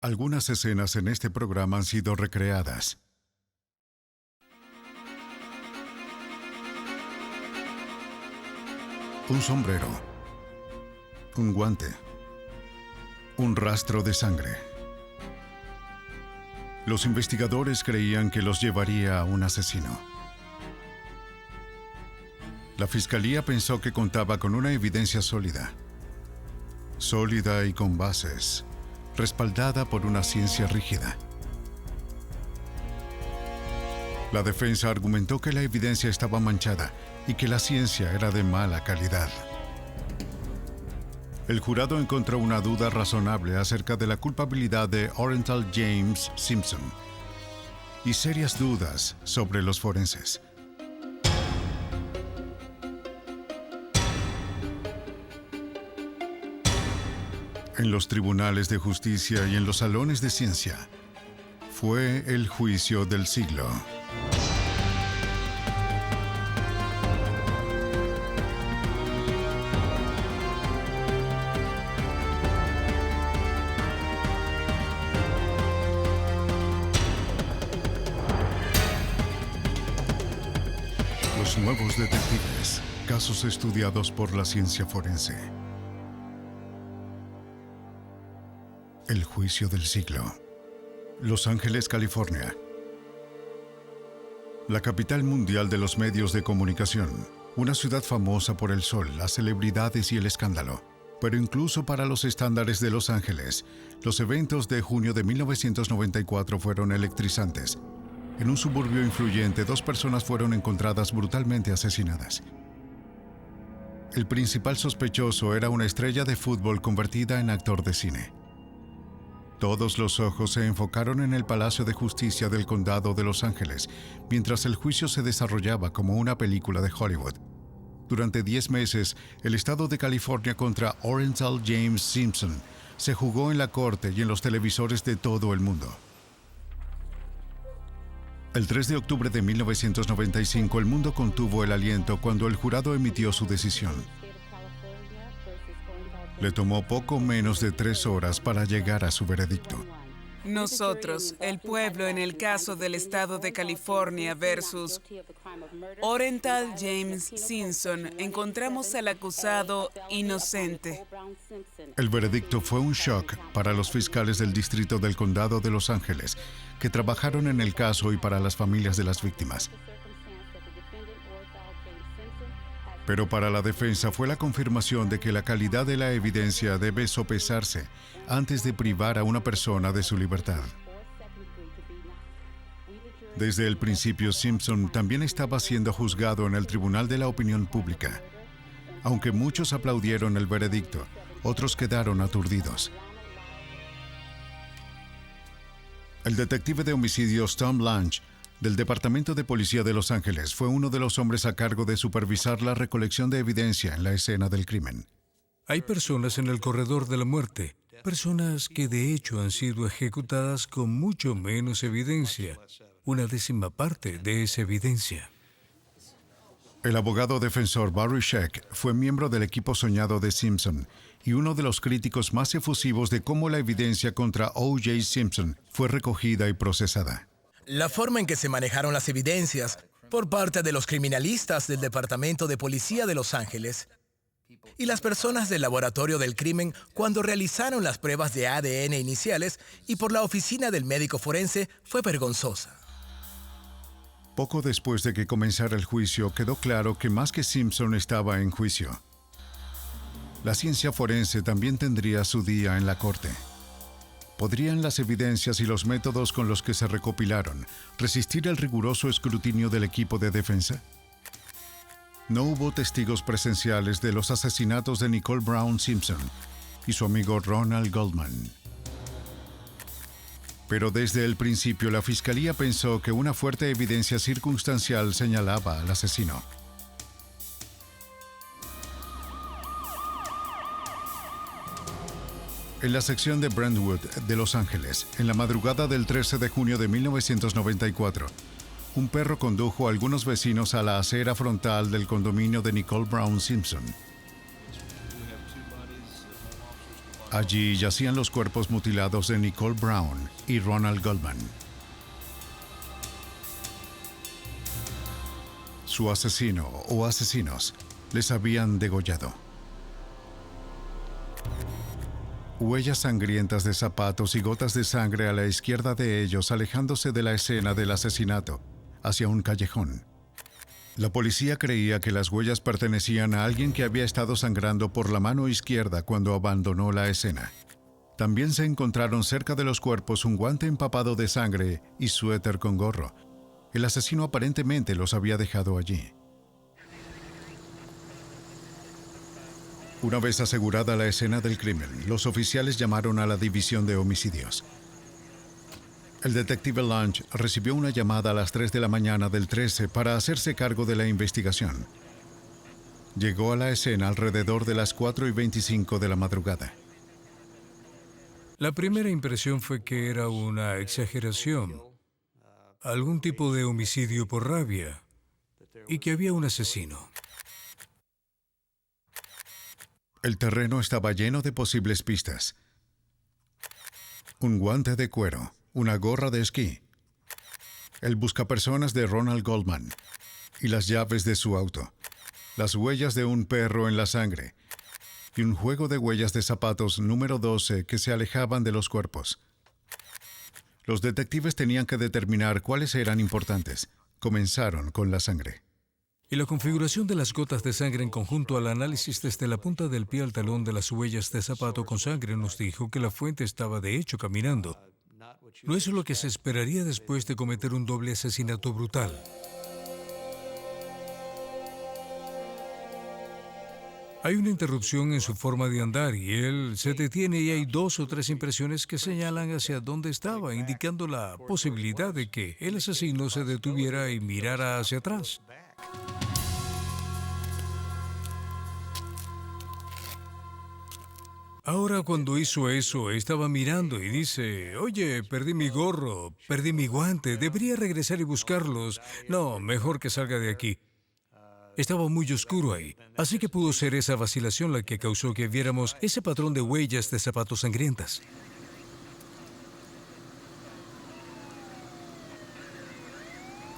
Algunas escenas en este programa han sido recreadas. Un sombrero, un guante, un rastro de sangre. Los investigadores creían que los llevaría a un asesino. La fiscalía pensó que contaba con una evidencia sólida y con bases, respaldada por una ciencia rígida. La defensa argumentó que la evidencia estaba manchada y que la ciencia era de mala calidad. El jurado encontró una duda razonable acerca de la culpabilidad de Orenthal James Simpson y serias dudas sobre los forenses. En los tribunales de justicia y en los salones de ciencia, fue el juicio del siglo. Los nuevos detectives, casos estudiados por la ciencia forense. El juicio del siglo. Los Ángeles, California. La capital mundial de los medios de comunicación. Una ciudad famosa por el sol, las celebridades y el escándalo. Pero incluso para los estándares de Los Ángeles, los eventos de junio de 1994 fueron electrizantes. En un suburbio influyente, 2 personas fueron encontradas brutalmente asesinadas. El principal sospechoso era una estrella de fútbol convertida en actor de cine. Todos los ojos se enfocaron en el Palacio de Justicia del Condado de Los Ángeles, mientras el juicio se desarrollaba como una película de Hollywood. Durante 10 meses, el estado de California contra Orenthal James Simpson se jugó en la corte y en los televisores de todo el mundo. El 3 de octubre de 1995, el mundo contuvo el aliento cuando el jurado emitió su decisión. Le tomó poco menos de 3 horas para llegar a su veredicto. Nosotros, el pueblo, en el caso del estado de California versus Orenthal James Simpson, encontramos al acusado inocente. El veredicto fue un shock para los fiscales del distrito del Condado de Los Ángeles, que trabajaron en el caso, y para las familias de las víctimas. Pero para la defensa fue la confirmación de que la calidad de la evidencia debe sopesarse antes de privar a una persona de su libertad. Desde el principio, Simpson también estaba siendo juzgado en el Tribunal de la Opinión Pública. Aunque muchos aplaudieron el veredicto, otros quedaron aturdidos. El detective de homicidios Tom Lange, del Departamento de Policía de Los Ángeles, fue uno de los hombres a cargo de supervisar la recolección de evidencia en la escena del crimen. Hay personas en el corredor de la muerte, personas que de hecho han sido ejecutadas con mucho menos evidencia, 1/10 parte de esa evidencia. El abogado defensor Barry Scheck fue miembro del equipo soñado de Simpson y uno de los críticos más efusivos de cómo la evidencia contra O.J. Simpson fue recogida y procesada. La forma en que se manejaron las evidencias por parte de los criminalistas del Departamento de Policía de Los Ángeles y las personas del laboratorio del crimen cuando realizaron las pruebas de ADN iniciales y por la oficina del médico forense fue vergonzosa. Poco después de que comenzara el juicio, quedó claro que más que Simpson estaba en juicio. La ciencia forense también tendría su día en la corte. ¿Podrían las evidencias y los métodos con los que se recopilaron resistir el riguroso escrutinio del equipo de defensa? No hubo testigos presenciales de los asesinatos de Nicole Brown Simpson y su amigo Ronald Goldman. Pero desde el principio la fiscalía pensó que una fuerte evidencia circunstancial señalaba al asesino. En la sección de Brentwood de Los Ángeles, en la madrugada del 13 de junio de 1994, un perro condujo a algunos vecinos a la acera frontal del condominio de Nicole Brown Simpson. Allí yacían los cuerpos mutilados de Nicole Brown y Ronald Goldman. Su asesino o asesinos les habían degollado. Huellas sangrientas de zapatos y gotas de sangre a la izquierda de ellos, alejándose de la escena del asesinato, hacia un callejón. La policía creía que las huellas pertenecían a alguien que había estado sangrando por la mano izquierda cuando abandonó la escena. También se encontraron cerca de los cuerpos un guante empapado de sangre y suéter con gorro. El asesino aparentemente los había dejado allí. Una vez asegurada la escena del crimen, los oficiales llamaron a la división de homicidios. El detective Lunch recibió una llamada a las 3 de la mañana del 13 para hacerse cargo de la investigación. Llegó a la escena alrededor de las 4:25 de la madrugada. La primera impresión fue que era una exageración, algún tipo de homicidio por rabia, y que había un asesino. El terreno estaba lleno de posibles pistas. Un guante de cuero, una gorra de esquí, el buscapersonas de Ronald Goldman y las llaves de su auto, las huellas de un perro en la sangre y un juego de huellas de zapatos número 12 que se alejaban de los cuerpos. Los detectives tenían que determinar cuáles eran importantes. Comenzaron con la sangre. Y la configuración de las gotas de sangre en conjunto al análisis desde la punta del pie al talón de las huellas de zapato con sangre nos dijo que la fuente estaba de hecho caminando. No es lo que se esperaría después de cometer un doble asesinato brutal. Hay una interrupción en su forma de andar y él se detiene y hay 2 o 3 impresiones que señalan hacia dónde estaba, indicando la posibilidad de que el asesino se detuviera y mirara hacia atrás. Ahora, cuando hizo eso, estaba mirando y dice, oye, perdí mi gorro, perdí mi guante, debería regresar y buscarlos. No, mejor que salga de aquí. Estaba muy oscuro ahí, así que pudo ser esa vacilación la que causó que viéramos ese patrón de huellas de zapatos sangrientas.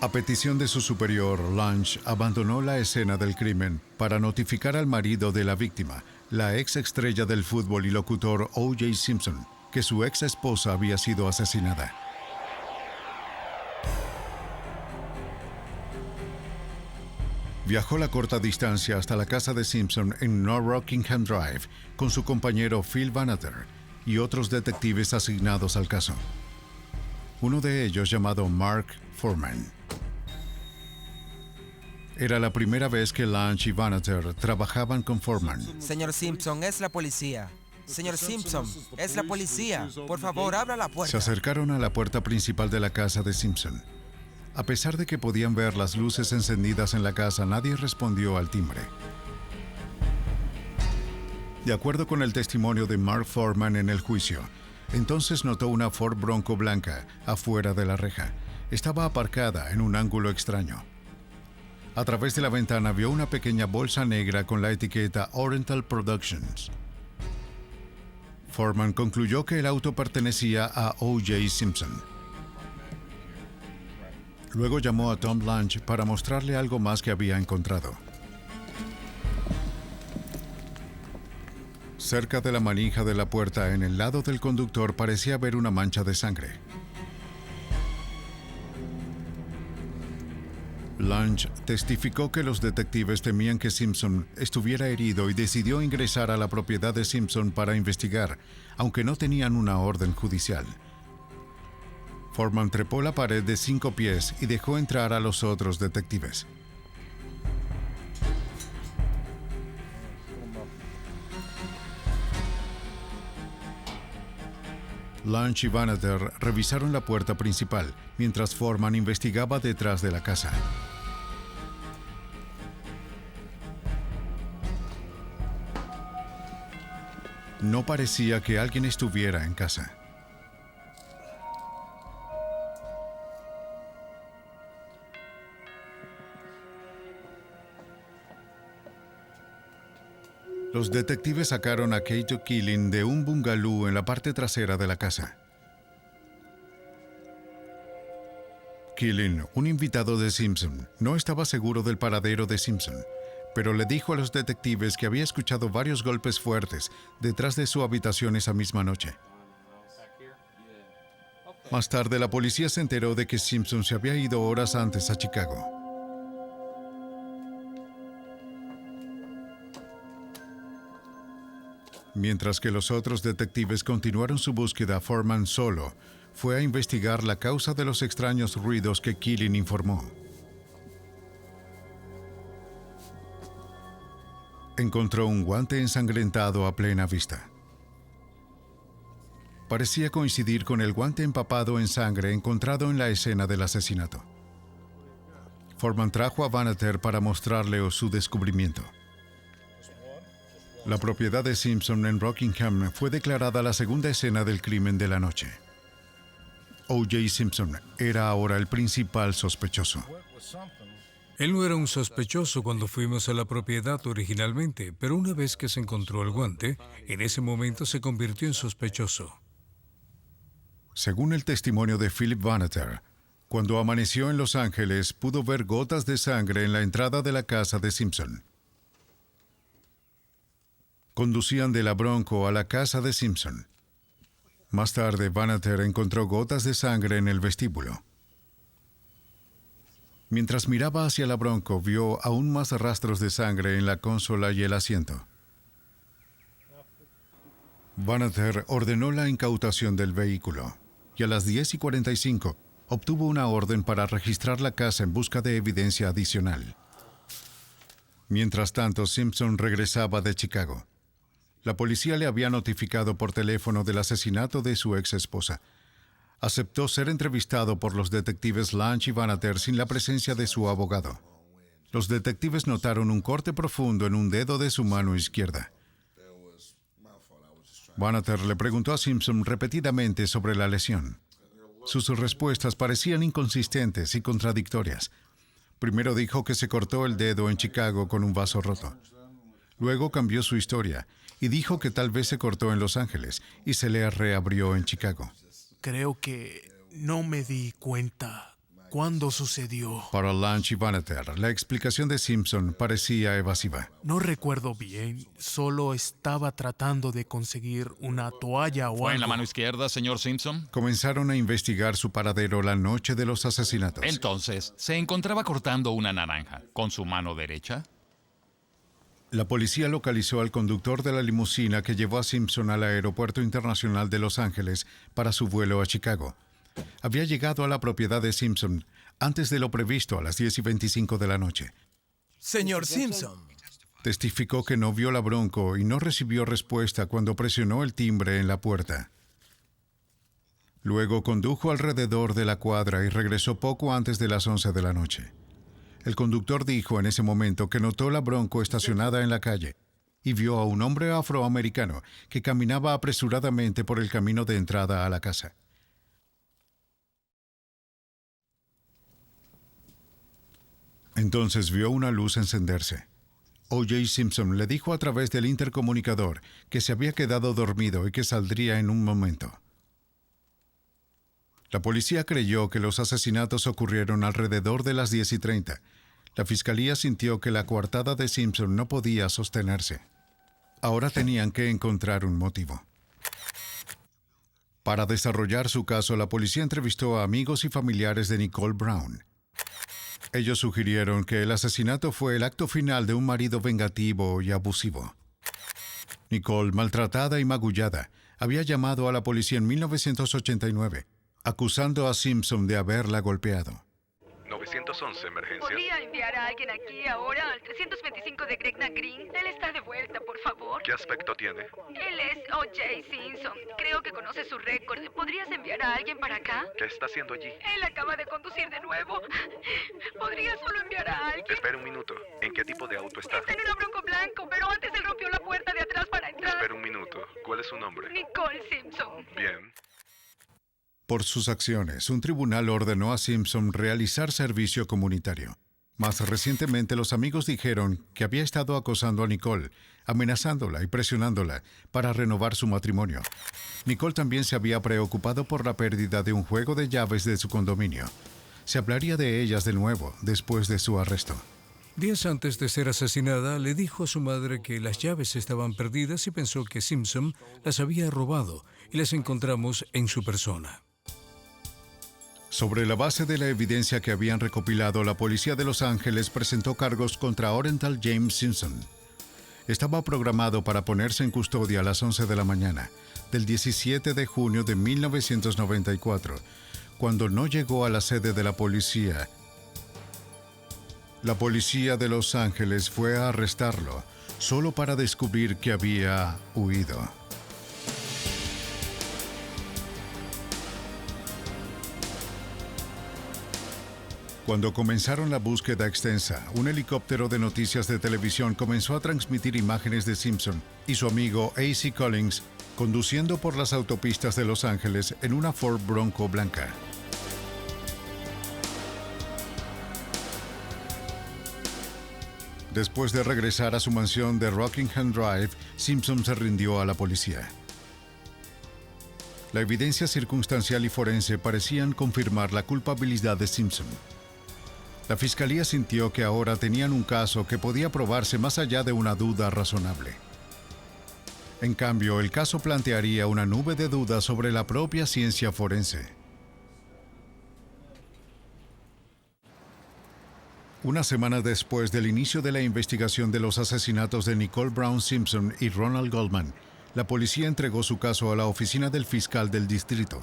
A petición de su superior, Lunch abandonó la escena del crimen para notificar al marido de la víctima, la ex estrella del fútbol y locutor O.J. Simpson, que su ex esposa había sido asesinada. Viajó la corta distancia hasta la casa de Simpson en North Rockingham Drive con su compañero Phil Vanater y otros detectives asignados al caso. Uno de ellos, llamado Mark Foreman. Era la primera vez que Lunch y Vanater trabajaban con Foreman. Señor Simpson, es la policía. Señor Simpson, es la policía. Por favor, abra la puerta. Se acercaron a la puerta principal de la casa de Simpson. A pesar de que podían ver las luces encendidas en la casa, nadie respondió al timbre. De acuerdo con el testimonio de Mark Foreman en el juicio, entonces notó una Ford Bronco blanca afuera de la reja. Estaba aparcada en un ángulo extraño. A través de la ventana vio una pequeña bolsa negra con la etiqueta Oriental Productions. Foreman concluyó que el auto pertenecía a O.J. Simpson. Luego llamó a Tom Lunch para mostrarle algo más que había encontrado. Cerca de la manija de la puerta, en el lado del conductor, parecía haber una mancha de sangre. Lunch testificó que los detectives temían que Simpson estuviera herido y decidió ingresar a la propiedad de Simpson para investigar, aunque no tenían una orden judicial. Foreman trepó la pared de 5 pies y dejó entrar a los otros detectives. Lunch y Vanater revisaron la puerta principal, mientras Foreman investigaba detrás de la casa. No parecía que alguien estuviera en casa. Los detectives sacaron a Kato Killing de un bungalú en la parte trasera de la casa. Killing, un invitado de Simpson, no estaba seguro del paradero de Simpson, pero le dijo a los detectives que había escuchado varios golpes fuertes detrás de su habitación esa misma noche. Más tarde, la policía se enteró de que Simpson se había ido horas antes a Chicago. Mientras que los otros detectives continuaron su búsqueda, Foreman solo fue a investigar la causa de los extraños ruidos que Killing informó. Encontró un guante ensangrentado a plena vista. Parecía coincidir con el guante empapado en sangre encontrado en la escena del asesinato. Foreman trajo a Banneter para mostrarle su descubrimiento. La propiedad de Simpson en Rockingham fue declarada la segunda escena del crimen de la noche. O.J. Simpson era ahora el principal sospechoso. Él no era un sospechoso cuando fuimos a la propiedad originalmente, pero una vez que se encontró el guante, en ese momento se convirtió en sospechoso. Según el testimonio de Philip Banneter, cuando amaneció en Los Ángeles, pudo ver gotas de sangre en la entrada de la casa de Simpson. Conducían de la Bronco a la casa de Simpson. Más tarde, Banneter encontró gotas de sangre en el vestíbulo. Mientras miraba hacia la Bronco, vio aún más rastros de sangre en la consola y el asiento. Banneter ordenó la incautación del vehículo y a las 10:45 obtuvo una orden para registrar la casa en busca de evidencia adicional. Mientras tanto, Simpson regresaba de Chicago. La policía le había notificado por teléfono del asesinato de su ex esposa. Aceptó ser entrevistado por los detectives Lange y Banneter sin la presencia de su abogado. Los detectives notaron un corte profundo en un dedo de su mano izquierda. Banneter le preguntó a Simpson repetidamente sobre la lesión. Sus respuestas parecían inconsistentes y contradictorias. Primero dijo que se cortó el dedo en Chicago con un vaso roto. Luego cambió su historia y dijo que tal vez se cortó en Los Ángeles y se le reabrió en Chicago. Creo que no me di cuenta cuándo sucedió. Para Lange y Banneter, la explicación de Simpson parecía evasiva. No recuerdo bien, solo estaba tratando de conseguir una toalla o ¿Fue en la algo. mano izquierda, señor Simpson? Comenzaron a investigar su paradero la noche de los asesinatos. Entonces, ¿se encontraba cortando una naranja con su mano derecha? La policía localizó al conductor de la limusina que llevó a Simpson al Aeropuerto Internacional de Los Ángeles para su vuelo a Chicago. Había llegado a la propiedad de Simpson antes de lo previsto a las 10:25 de la noche. Señor Simpson, Testificó que no vio la Bronco y no recibió respuesta cuando presionó el timbre en la puerta. Luego condujo alrededor de la cuadra y regresó poco antes de las 11 de la noche. El conductor dijo en ese momento que notó la Bronco estacionada en la calle y vio a un hombre afroamericano que caminaba apresuradamente por el camino de entrada a la casa. Entonces vio una luz encenderse. O.J. Simpson le dijo a través del intercomunicador que se había quedado dormido y que saldría en un momento. La policía creyó que los asesinatos ocurrieron alrededor de las 10:30. La fiscalía sintió que la coartada de Simpson no podía sostenerse. Ahora tenían que encontrar un motivo. Para desarrollar su caso, la policía entrevistó a amigos y familiares de Nicole Brown. Ellos sugirieron que el asesinato fue el acto final de un marido vengativo y abusivo. Nicole, maltratada y magullada, había llamado a la policía en 1989, acusando a Simpson de haberla golpeado. 911, emergencia. ¿Podría enviar a alguien aquí ahora al 325 de Gretna Green? Él está de vuelta, por favor. ¿Qué aspecto tiene? Él es O.J. Simpson. Creo que conoce su récord. ¿Podrías enviar a alguien para acá? ¿Qué está haciendo allí? Él acaba de conducir de nuevo. ¿Podría solo enviar a alguien? Espera un minuto. ¿En qué tipo de auto está? Está en una Bronco blanco, pero antes él rompió la puerta de atrás para entrar. Espera un minuto. ¿Cuál es su nombre? Nicole Simpson. Bien. Por sus acciones, un tribunal ordenó a Simpson realizar servicio comunitario. Más recientemente, los amigos dijeron que había estado acosando a Nicole, amenazándola y presionándola para renovar su matrimonio. Nicole también se había preocupado por la pérdida de un juego de llaves de su condominio. Se hablaría de ellas de nuevo después de su arresto. Días antes de ser asesinada, le dijo a su madre que las llaves estaban perdidas y pensó que Simpson las había robado y las encontramos en su persona. Sobre la base de la evidencia que habían recopilado, la policía de Los Ángeles presentó cargos contra Orenthal James Simpson. Estaba programado para ponerse en custodia a las 11 de la mañana del 17 de junio de 1994, cuando no llegó a la sede de la policía. La policía de Los Ángeles fue a arrestarlo, solo para descubrir que había huido. Cuando comenzaron la búsqueda extensa, un helicóptero de noticias de televisión comenzó a transmitir imágenes de Simpson y su amigo A.C. Collins conduciendo por las autopistas de Los Ángeles en una Ford Bronco blanca. Después de regresar a su mansión de Rockingham Drive, Simpson se rindió a la policía. La evidencia circunstancial y forense parecían confirmar la culpabilidad de Simpson. La fiscalía sintió que ahora tenían un caso que podía probarse más allá de una duda razonable. En cambio, el caso plantearía una nube de dudas sobre la propia ciencia forense. Una semana después del inicio de la investigación de los asesinatos de Nicole Brown Simpson y Ronald Goldman, la policía entregó su caso a la oficina del fiscal del distrito.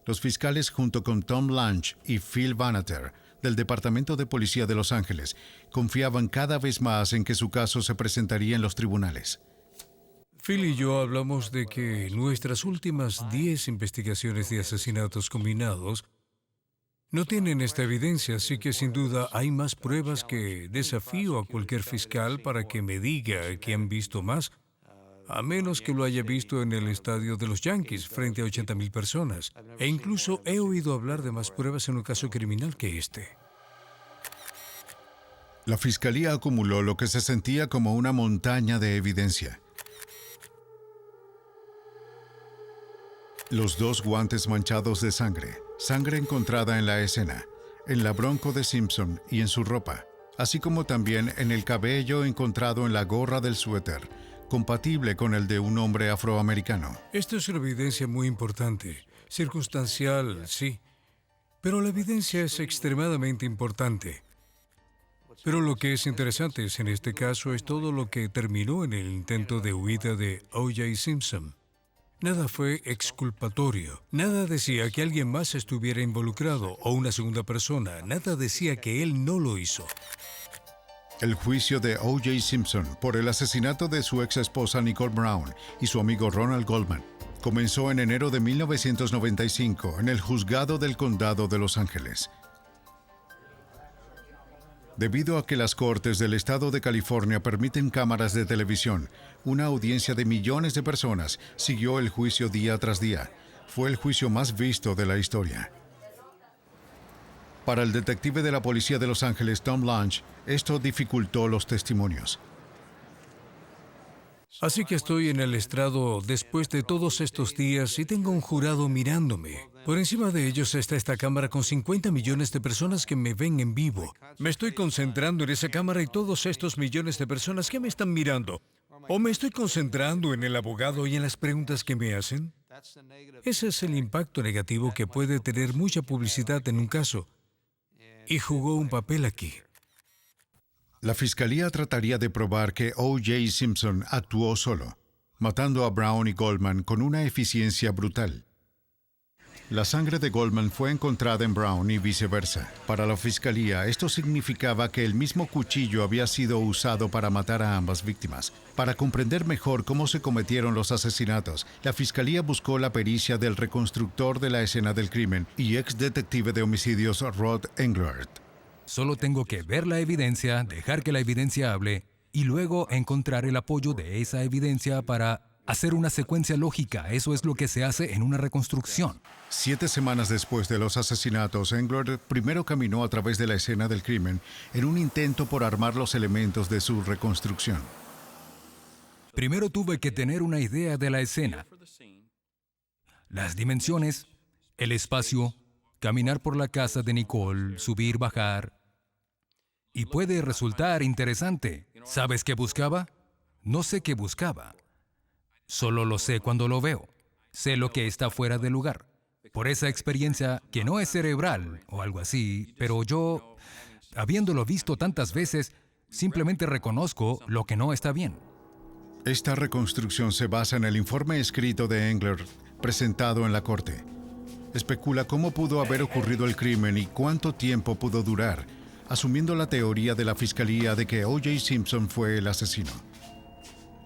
Los fiscales, junto con Tom Lange y Phil Vanater, del Departamento de Policía de Los Ángeles, confiaban cada vez más en que su caso se presentaría en los tribunales. Phil y yo hablamos de que nuestras últimas 10 investigaciones de asesinatos combinados no tienen esta evidencia, así que sin duda hay más pruebas que desafío a cualquier fiscal para que me diga que han visto más, a menos que lo haya visto en el estadio de los Yankees frente a 80,000 personas. E incluso he oído hablar de más pruebas en un caso criminal que este. La fiscalía acumuló lo que se sentía como una montaña de evidencia. Los 2 guantes manchados de sangre, sangre encontrada en la escena, en la Bronco de Simpson y en su ropa, así como también en el cabello encontrado en la gorra del suéter, compatible con el de un hombre afroamericano. Esto es una evidencia muy importante. Circunstancial, sí. Pero la evidencia es extremadamente importante. Pero lo que es interesante en este caso es todo lo que terminó en el intento de huida de O.J. Simpson. Nada fue exculpatorio. Nada decía que alguien más estuviera involucrado o una segunda persona. Nada decía que él no lo hizo. El juicio de O.J. Simpson por el asesinato de su ex esposa Nicole Brown y su amigo Ronald Goldman comenzó en enero de 1995 en el juzgado del condado de Los Ángeles. Debido a que las cortes del estado de California permiten cámaras de televisión, una audiencia de millones de personas siguió el juicio día tras día. Fue el juicio más visto de la historia. Para el detective de la policía de Los Ángeles, Tom Lange, esto dificultó los testimonios. Así que estoy en el estrado después de todos estos días y tengo un jurado mirándome. Por encima de ellos está esta cámara con 50 millones de personas que me ven en vivo. Me estoy concentrando en esa cámara y todos estos millones de personas que me están mirando. ¿O me estoy concentrando en el abogado y en las preguntas que me hacen? Ese es el impacto negativo que puede tener mucha publicidad en un caso. Y jugó un papel aquí. La fiscalía trataría de probar que O.J. Simpson actuó solo, matando a Brown y Goldman con una eficiencia brutal. La sangre de Goldman fue encontrada en Brown y viceversa. Para la fiscalía, esto significaba que el mismo cuchillo había sido usado para matar a ambas víctimas. Para comprender mejor cómo se cometieron los asesinatos, la fiscalía buscó la pericia del reconstructor de la escena del crimen y ex detective de homicidios Rod Englert. Solo tengo que ver la evidencia, dejar que la evidencia hable y luego encontrar el apoyo de esa evidencia para hacer una secuencia lógica. Eso es lo que se hace en una reconstrucción. 7 semanas después de los asesinatos, Englert primero caminó a través de la escena del crimen en un intento por armar los elementos de su reconstrucción. Primero tuve que tener una idea de la escena. Las dimensiones, el espacio, caminar por la casa de Nicole, subir, bajar. Y puede resultar interesante. ¿Sabes qué buscaba? No sé qué buscaba. Solo lo sé cuando lo veo. Sé lo que está fuera de lugar. Por esa experiencia que no es cerebral o algo así, pero yo, habiéndolo visto tantas veces, simplemente reconozco lo que no está bien. Esta reconstrucción se basa en el informe escrito de Englert presentado en la corte. Especula cómo pudo haber ocurrido el crimen y cuánto tiempo pudo durar, asumiendo la teoría de la fiscalía de que O.J. Simpson fue el asesino.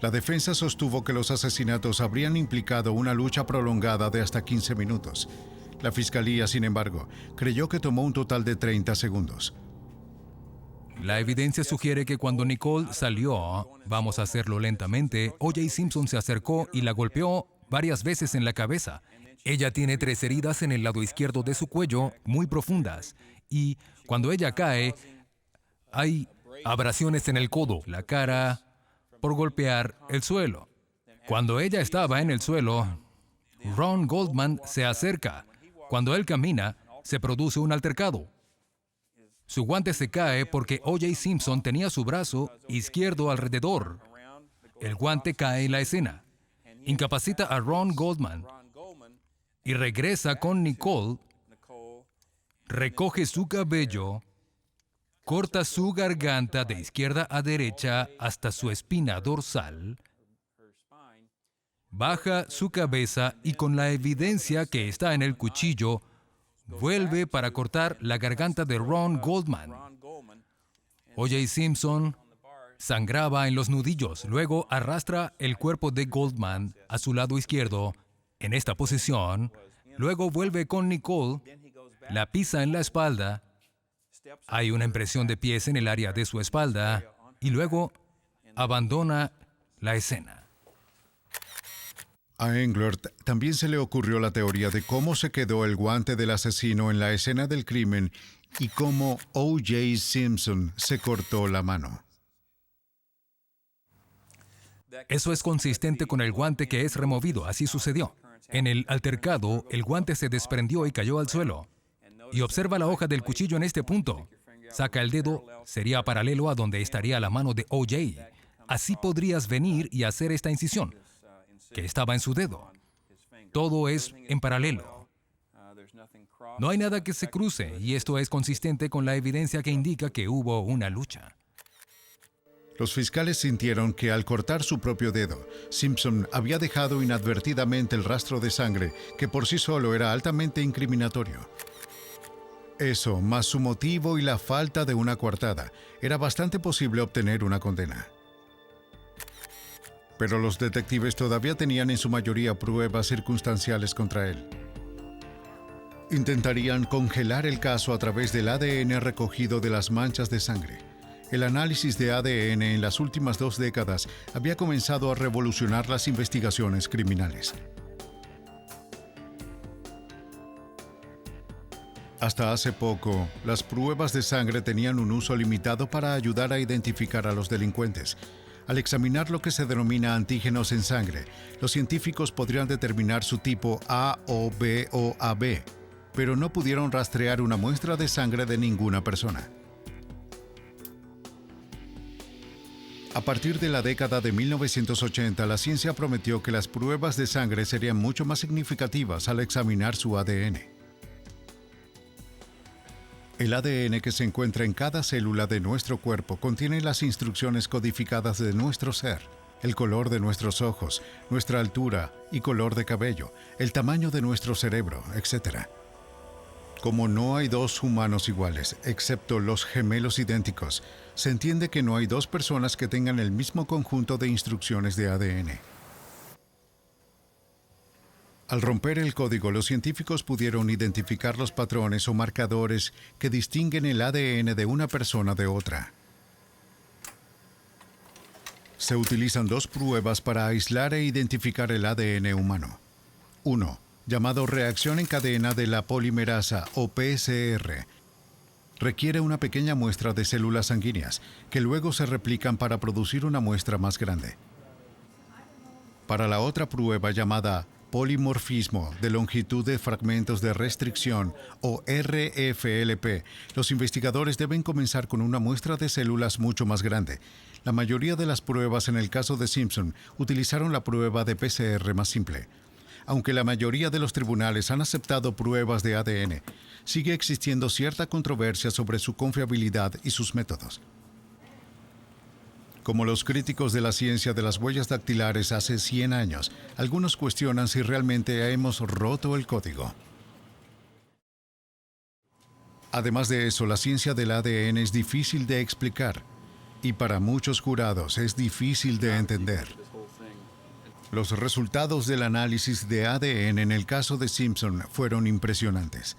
La defensa sostuvo que los asesinatos habrían implicado una lucha prolongada de hasta 15 minutos. La fiscalía, sin embargo, creyó que tomó un total de 30 segundos. La evidencia sugiere que cuando Nicole salió, vamos a hacerlo lentamente, O.J. Simpson se acercó y la golpeó varias veces en la cabeza. Ella tiene 3 heridas en el lado izquierdo de su cuello, muy profundas. Y cuando ella cae, hay abrasiones en el codo, la cara, por golpear el suelo. Cuando ella estaba en el suelo, Ron Goldman se acerca. Cuando él camina, se produce un altercado. Su guante se cae porque O.J. Simpson tenía su brazo izquierdo alrededor. El guante cae en la escena. Incapacita a Ron Goldman y regresa con Nicole, recoge su cabello, corta su garganta de izquierda a derecha hasta su espina dorsal, baja su cabeza y con la evidencia que está en el cuchillo, vuelve para cortar la garganta de Ron Goldman. O.J. Simpson sangraba en los nudillos. Luego arrastra el cuerpo de Goldman a su lado izquierdo, en esta posición. Luego vuelve con Nicole, la pisa en la espalda. Hay una impresión de pies en el área de su espalda. Y luego abandona la escena. A Englert también se le ocurrió la teoría de cómo se quedó el guante del asesino en la escena del crimen y cómo O.J. Simpson se cortó la mano. Eso es consistente con el guante que es removido. Así sucedió. En el altercado, el guante se desprendió y cayó al suelo. Y observa la hoja del cuchillo en este punto. Saca el dedo, sería paralelo a donde estaría la mano de O.J. Así podrías venir y hacer esta incisión, que estaba en su dedo. Todo es en paralelo. No hay nada que se cruce, y esto es consistente con la evidencia que indica que hubo una lucha. Los fiscales sintieron que al cortar su propio dedo, Simpson había dejado inadvertidamente el rastro de sangre, que por sí solo era altamente incriminatorio. Eso, más su motivo y la falta de una coartada, era bastante posible obtener una condena. Pero los detectives todavía tenían en su mayoría pruebas circunstanciales contra él. Intentarían congelar el caso a través del ADN recogido de las manchas de sangre. El análisis de ADN en las últimas 2 décadas había comenzado a revolucionar las investigaciones criminales. Hasta hace poco, las pruebas de sangre tenían un uso limitado para ayudar a identificar a los delincuentes. Al examinar lo que se denomina antígenos en sangre, los científicos podrían determinar su tipo A o B o AB, pero no pudieron rastrear una muestra de sangre de ninguna persona. A partir de la década de 1980, la ciencia prometió que las pruebas de sangre serían mucho más significativas al examinar su ADN. El ADN que se encuentra en cada célula de nuestro cuerpo contiene las instrucciones codificadas de nuestro ser, el color de nuestros ojos, nuestra altura y color de cabello, el tamaño de nuestro cerebro, etc. Como no hay 2 humanos iguales, excepto los gemelos idénticos, se entiende que no hay 2 personas que tengan el mismo conjunto de instrucciones de ADN. Al romper el código, los científicos pudieron identificar los patrones o marcadores que distinguen el ADN de una persona de otra. Se utilizan dos pruebas para aislar e identificar el ADN humano. Uno, llamado reacción en cadena de la polimerasa o PCR, requiere una pequeña muestra de células sanguíneas que luego se replican para producir una muestra más grande. Para la otra prueba llamada polimorfismo de longitud de fragmentos de restricción o RFLP, los investigadores deben comenzar con una muestra de células mucho más grande. La mayoría de las pruebas en el caso de Simpson utilizaron la prueba de PCR más simple. Aunque la mayoría de los tribunales han aceptado pruebas de ADN, sigue existiendo cierta controversia sobre su confiabilidad y sus métodos. Como los críticos de la ciencia de las huellas dactilares hace 100 años, algunos cuestionan si realmente hemos roto el código. Además de eso, la ciencia del ADN es difícil de explicar y para muchos jurados es difícil de entender. Los resultados del análisis de ADN en el caso de Simpson fueron impresionantes.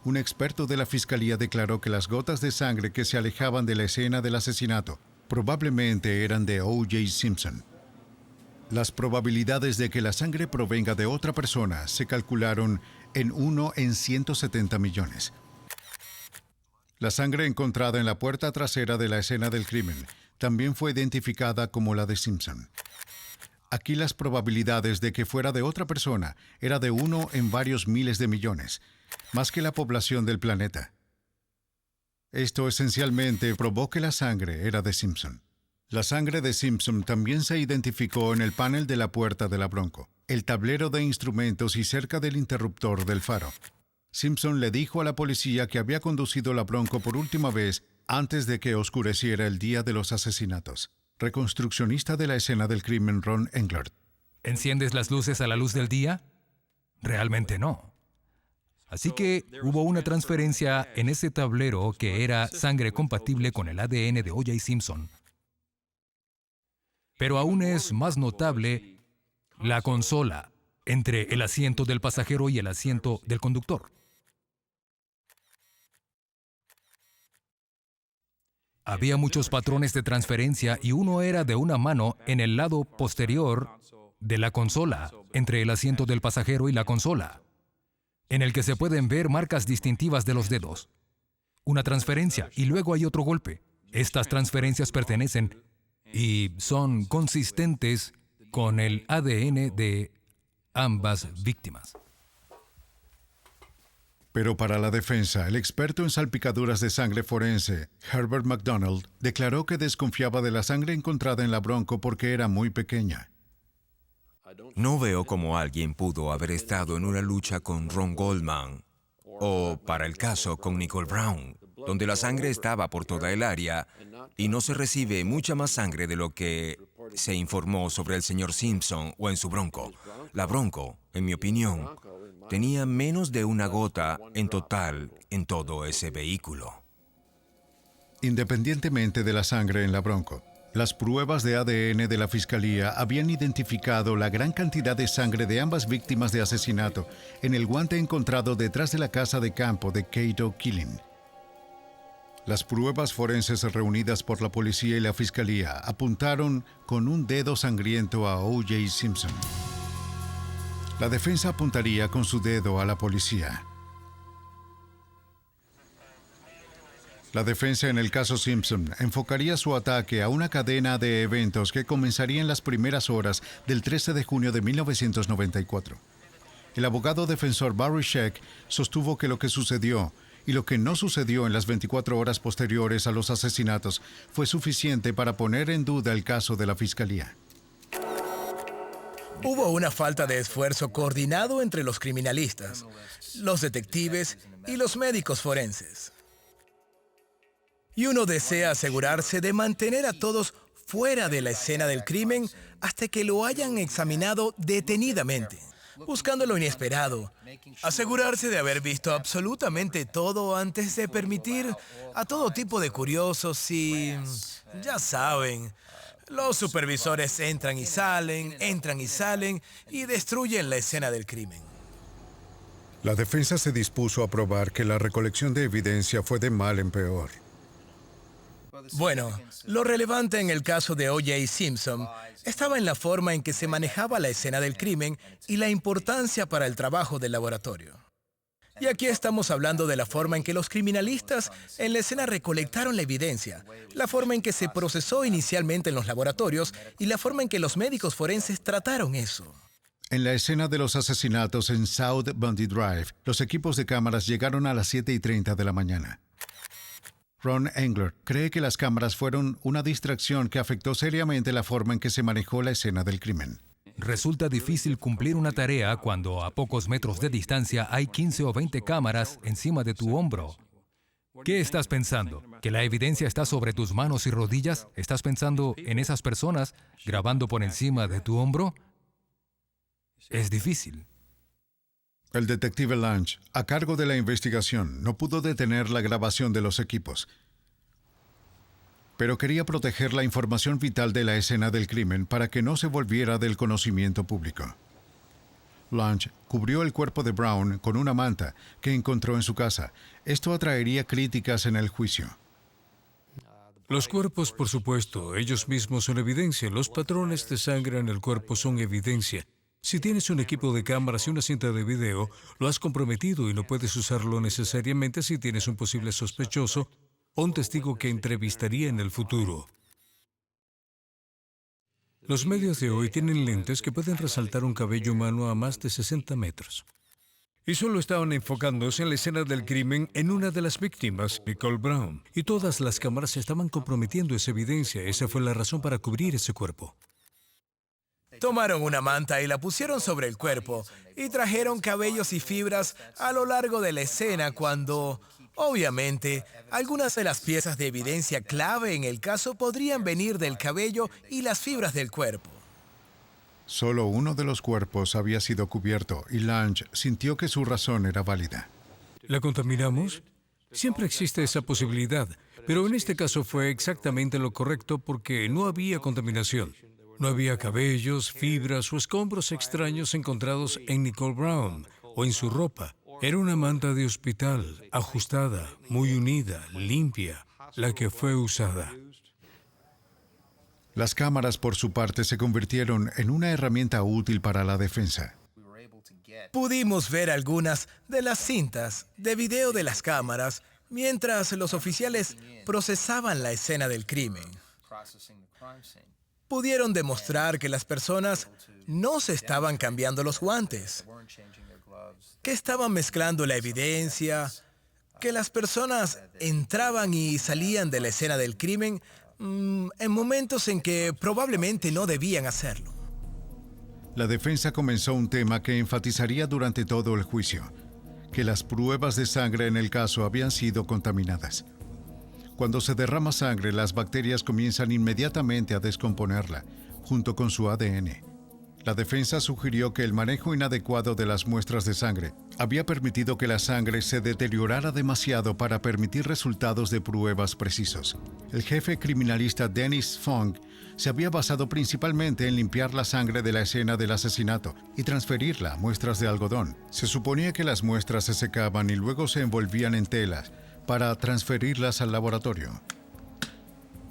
Un experto de la fiscalía declaró que las gotas de sangre que se alejaban de la escena del asesinato probablemente eran de O.J. Simpson. Las probabilidades de que la sangre provenga de otra persona se calcularon en 1 en 170 millones. La sangre encontrada en la puerta trasera de la escena del crimen también fue identificada como la de Simpson. Aquí las probabilidades de que fuera de otra persona era de 1 en varios miles de millones, más que la población del planeta. Esto esencialmente probó que la sangre era de Simpson. La sangre de Simpson también se identificó en el panel de la puerta de la Bronco, el tablero de instrumentos y cerca del interruptor del faro. Simpson le dijo a la policía que había conducido la Bronco por última vez antes de que oscureciera el día de los asesinatos. Reconstruccionista de la escena del crimen Ron Englert. ¿Enciendes las luces a la luz del día? Realmente no. Así que hubo una transferencia en ese tablero que era sangre compatible con el ADN de O.J. Simpson. Pero aún es más notable la consola entre el asiento del pasajero y el asiento del conductor. Había muchos patrones de transferencia y uno era de una mano en el lado posterior de la consola, entre el asiento del pasajero y la consola, en el que se pueden ver marcas distintivas de los dedos. Una transferencia y luego hay otro golpe. Estas transferencias pertenecen y son consistentes con el ADN de ambas víctimas. Pero para la defensa, el experto en salpicaduras de sangre forense, Herbert McDonald, declaró que desconfiaba de la sangre encontrada en la Bronco porque era muy pequeña. No veo cómo alguien pudo haber estado en una lucha con Ron Goldman o, para el caso, con Nicole Brown, donde la sangre estaba por toda el área y no se recibe mucha más sangre de lo que se informó sobre el señor Simpson o en su Bronco. La Bronco, en mi opinión, tenía menos de una gota en total en todo ese vehículo. Independientemente de la sangre en la Bronco, las pruebas de ADN de la Fiscalía habían identificado la gran cantidad de sangre de ambas víctimas de asesinato en el guante encontrado detrás de la casa de campo de Cato Killing. Las pruebas forenses reunidas por la policía y la Fiscalía apuntaron con un dedo sangriento a O.J. Simpson. La defensa apuntaría con su dedo a la policía. La defensa en el caso Simpson enfocaría su ataque a una cadena de eventos que comenzaría en las primeras horas del 13 de junio de 1994. El abogado defensor Barry Scheck sostuvo que lo que sucedió y lo que no sucedió en las 24 horas posteriores a los asesinatos fue suficiente para poner en duda el caso de la Fiscalía. Hubo una falta de esfuerzo coordinado entre los criminalistas, los detectives y los médicos forenses. Y uno desea asegurarse de mantener a todos fuera de la escena del crimen hasta que lo hayan examinado detenidamente, buscando lo inesperado, asegurarse de haber visto absolutamente todo antes de permitir a todo tipo de curiosos y, ya saben, los supervisores entran y salen y destruyen la escena del crimen. La defensa se dispuso a probar que la recolección de evidencia fue de mal en peor. Bueno, lo relevante en el caso de O.J. Simpson estaba en la forma en que se manejaba la escena del crimen y la importancia para el trabajo del laboratorio. Y aquí estamos hablando de la forma en que los criminalistas en la escena recolectaron la evidencia, la forma en que se procesó inicialmente en los laboratorios y la forma en que los médicos forenses trataron eso. En la escena de los asesinatos en South Bundy Drive, los equipos de cámaras llegaron a las 7:30 de la mañana. Ron Engler cree que las cámaras fueron una distracción que afectó seriamente la forma en que se manejó la escena del crimen. Resulta difícil cumplir una tarea cuando a pocos metros de distancia hay 15 o 20 cámaras encima de tu hombro. ¿Qué estás pensando? ¿Que la evidencia está sobre tus manos y rodillas? ¿Estás pensando en esas personas grabando por encima de tu hombro? Es difícil. El detective Lange, a cargo de la investigación, no pudo detener la grabación de los equipos, pero quería proteger la información vital de la escena del crimen para que no se volviera del conocimiento público. Lange cubrió el cuerpo de Brown con una manta que encontró en su casa. Esto atraería críticas en el juicio. Los cuerpos, por supuesto, ellos mismos son evidencia. Los patrones de sangre en el cuerpo son evidencia. Si tienes un equipo de cámaras y una cinta de video, lo has comprometido y no puedes usarlo necesariamente si tienes un posible sospechoso o un testigo que entrevistaría en el futuro. Los medios de hoy tienen lentes que pueden resaltar un cabello humano a más de 60 metros. Y solo estaban enfocándose en la escena del crimen en una de las víctimas, Nicole Brown. Y todas las cámaras estaban comprometiendo esa evidencia. Esa fue la razón para cubrir ese cuerpo. Tomaron una manta y la pusieron sobre el cuerpo y trajeron cabellos y fibras a lo largo de la escena cuando, obviamente, algunas de las piezas de evidencia clave en el caso podrían venir del cabello y las fibras del cuerpo. Solo uno de los cuerpos había sido cubierto y Lange sintió que su razón era válida. ¿La contaminamos? Siempre existe esa posibilidad, pero en este caso fue exactamente lo correcto porque no había contaminación. No había cabellos, fibras o escombros extraños encontrados en Nicole Brown o en su ropa. Era una manta de hospital, ajustada, muy unida, limpia, la que fue usada. Las cámaras, por su parte, se convirtieron en una herramienta útil para la defensa. Pudimos ver algunas de las cintas de video de las cámaras mientras los oficiales procesaban la escena del crimen. Pudieron demostrar que las personas no se estaban cambiando los guantes, que estaban mezclando la evidencia, que las personas entraban y salían de la escena del crimen en momentos en que probablemente no debían hacerlo. La defensa comenzó un tema que enfatizaría durante todo el juicio, que las pruebas de sangre en el caso habían sido contaminadas. Cuando se derrama sangre, las bacterias comienzan inmediatamente a descomponerla, junto con su ADN. La defensa sugirió que el manejo inadecuado de las muestras de sangre había permitido que la sangre se deteriorara demasiado para permitir resultados de pruebas precisos. El jefe criminalista Dennis Fong se había basado principalmente en limpiar la sangre de la escena del asesinato y transferirla a muestras de algodón. Se suponía que las muestras se secaban y luego se envolvían en telas para transferirlas al laboratorio.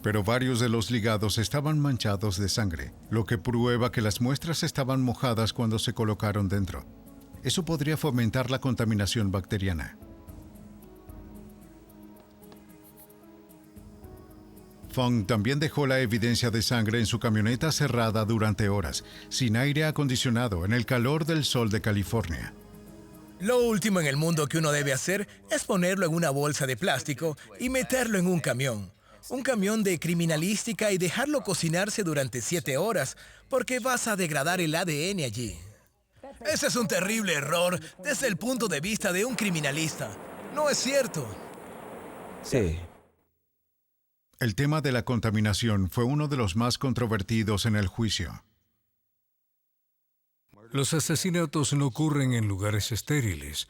Pero varios de los ligados estaban manchados de sangre, lo que prueba que las muestras estaban mojadas cuando se colocaron dentro. Eso podría fomentar la contaminación bacteriana. Fong también dejó la evidencia de sangre en su camioneta cerrada durante horas, sin aire acondicionado, en el calor del sol de California. Lo último en el mundo que uno debe hacer es ponerlo en una bolsa de plástico y meterlo en un camión de criminalística y dejarlo cocinarse durante 7 horas, porque vas a degradar el ADN allí. Ese es un terrible error desde el punto de vista de un criminalista. ¿No es cierto? Sí. El tema de la contaminación fue uno de los más controvertidos en el juicio. Los asesinatos no ocurren en lugares estériles.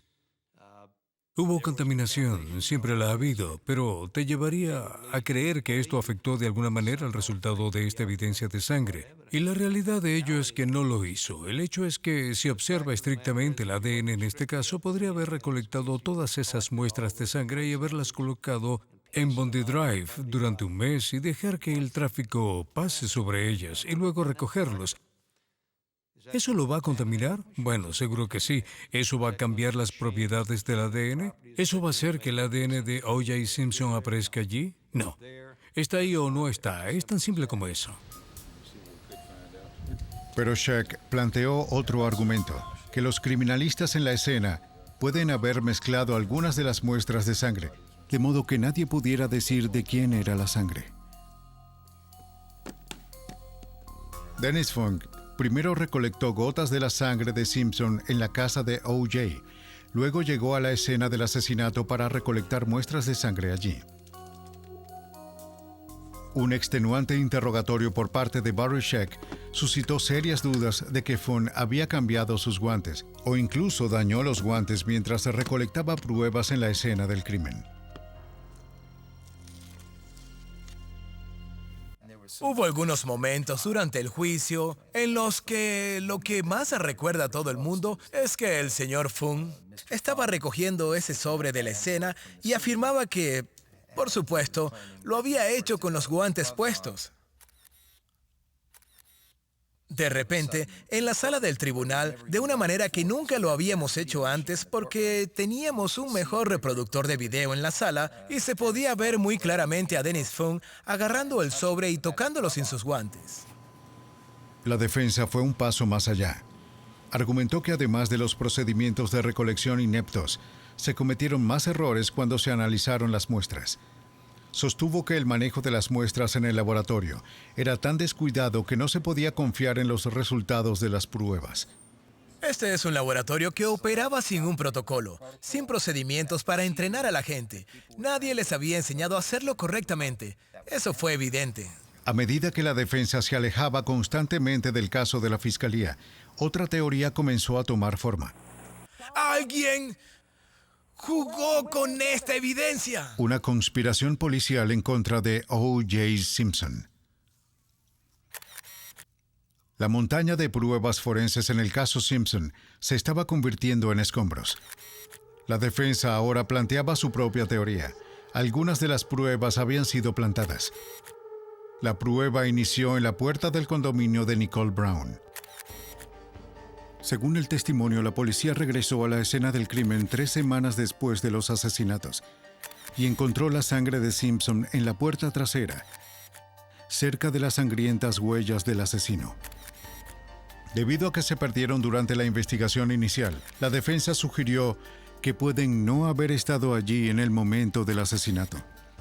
Hubo contaminación, siempre la ha habido, pero te llevaría a creer que esto afectó de alguna manera el resultado de esta evidencia de sangre. Y la realidad de ello es que no lo hizo. El hecho es que si observa estrictamente el ADN en este caso, podría haber recolectado todas esas muestras de sangre y haberlas colocado en Bondi Drive durante un mes y dejar que el tráfico pase sobre ellas y luego recogerlos. ¿Eso lo va a contaminar? Bueno, seguro que sí. ¿Eso va a cambiar las propiedades del ADN? ¿Eso va a hacer que el ADN de O.J. Simpson aparezca allí? No. ¿Está ahí o no está? Es tan simple como eso. Pero Scheck planteó otro argumento, que los criminalistas en la escena pueden haber mezclado algunas de las muestras de sangre, de modo que nadie pudiera decir de quién era la sangre. Dennis Funk primero recolectó gotas de la sangre de Simpson en la casa de O.J., luego llegó a la escena del asesinato para recolectar muestras de sangre allí. Un extenuante interrogatorio por parte de Barry Scheck suscitó serias dudas de que Funk había cambiado sus guantes o incluso dañó los guantes mientras recolectaba pruebas en la escena del crimen. Hubo algunos momentos durante el juicio en los que lo que más se recuerda a todo el mundo es que el señor Funk estaba recogiendo ese sobre de la escena y afirmaba que, por supuesto, lo había hecho con los guantes puestos. De repente, en la sala del tribunal, de una manera que nunca lo habíamos hecho antes porque teníamos un mejor reproductor de video en la sala y se podía ver muy claramente a Dennis Funk agarrando el sobre y tocándolo sin sus guantes. La defensa fue un paso más allá. Argumentó que además de los procedimientos de recolección ineptos, se cometieron más errores cuando se analizaron las muestras. Sostuvo que el manejo de las muestras en el laboratorio era tan descuidado que no se podía confiar en los resultados de las pruebas. Este es un laboratorio que operaba sin un protocolo, sin procedimientos para entrenar a la gente. Nadie les había enseñado a hacerlo correctamente. Eso fue evidente. A medida que la defensa se alejaba constantemente del caso de la fiscalía, otra teoría comenzó a tomar forma. ¡Alguien jugó con esta evidencia! Una conspiración policial en contra de O.J. Simpson. La montaña de pruebas forenses en el caso Simpson se estaba convirtiendo en escombros. La defensa ahora planteaba su propia teoría. Algunas de las pruebas habían sido plantadas. La prueba inició en la puerta del condominio de Nicole Brown. Según el testimonio, la policía regresó a la escena del crimen 3 semanas después de los asesinatos y encontró la sangre de Simpson en la puerta trasera, cerca de las sangrientas huellas del asesino. Debido a que se perdieron durante la investigación inicial, la defensa sugirió que pueden no haber estado allí en el momento del asesinato.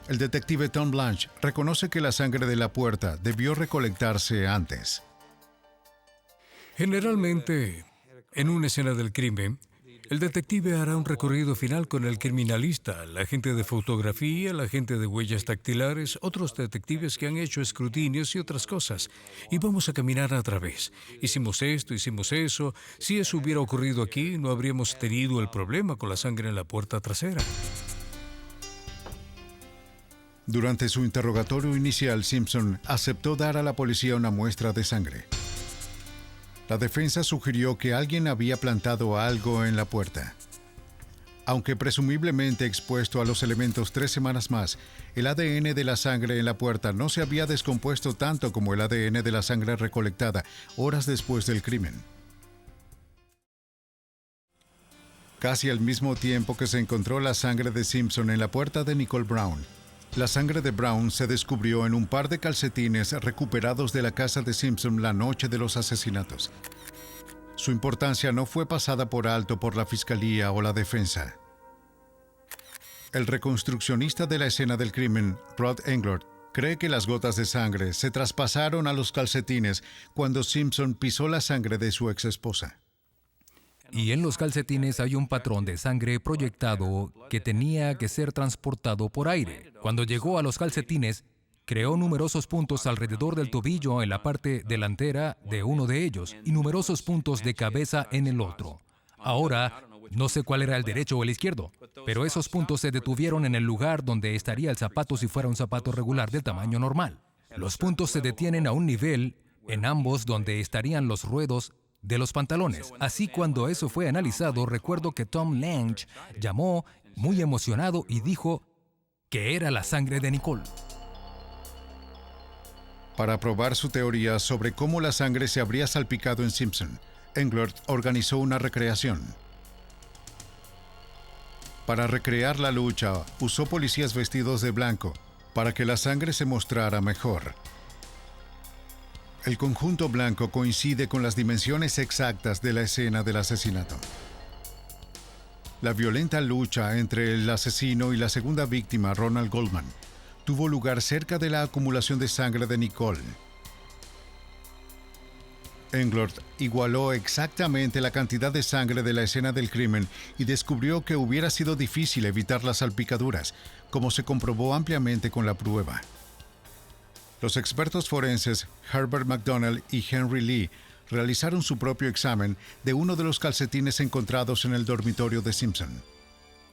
El detective Tom Blanche reconoce que la sangre de la puerta debió recolectarse antes. Generalmente, en una escena del crimen, el detective hará un recorrido final con el criminalista, la agente de fotografía, la agente de huellas dactilares, otros detectives que han hecho escrutinios y otras cosas. Y vamos a caminar a través. Hicimos esto, hicimos eso. Si eso hubiera ocurrido aquí, no habríamos tenido el problema con la sangre en la puerta trasera. Durante su interrogatorio inicial, Simpson aceptó dar a la policía una muestra de sangre. La defensa sugirió que alguien había plantado algo en la puerta. Aunque presumiblemente expuesto a los elementos 3 semanas más, el ADN de la sangre en la puerta no se había descompuesto tanto como el ADN de la sangre recolectada horas después del crimen. Casi al mismo tiempo que se encontró la sangre de Simpson en la puerta de Nicole Brown, la sangre de Brown se descubrió en un par de calcetines recuperados de la casa de Simpson la noche de los asesinatos. Su importancia no fue pasada por alto por la fiscalía o la defensa. El reconstruccionista de la escena del crimen, Rod Englert, cree que las gotas de sangre se traspasaron a los calcetines cuando Simpson pisó la sangre de su exesposa. Y en los calcetines hay un patrón de sangre proyectado que tenía que ser transportado por aire. Cuando llegó a los calcetines, creó numerosos puntos alrededor del tobillo en la parte delantera de uno de ellos y numerosos puntos de cabeza en el otro. Ahora, no sé cuál era el derecho o el izquierdo, pero esos puntos se detuvieron en el lugar donde estaría el zapato si fuera un zapato regular del tamaño normal. Los puntos se detienen a un nivel en ambos donde estarían los ruedos de los pantalones. Así, cuando eso fue analizado, recuerdo que Tom Lange llamó muy emocionado y dijo: que era la sangre de Nicole. Para probar su teoría sobre cómo la sangre se habría salpicado en Simpson, Englert organizó una recreación. Para recrear la lucha, usó policías vestidos de blanco para que la sangre se mostrara mejor. El conjunto blanco coincide con las dimensiones exactas de la escena del asesinato. La violenta lucha entre el asesino y la segunda víctima, Ronald Goldman, tuvo lugar cerca de la acumulación de sangre de Nicole. Englert igualó exactamente la cantidad de sangre de la escena del crimen y descubrió que hubiera sido difícil evitar las salpicaduras, como se comprobó ampliamente con la prueba. Los expertos forenses Herbert McDonald y Henry Lee realizaron su propio examen de uno de los calcetines encontrados en el dormitorio de Simpson.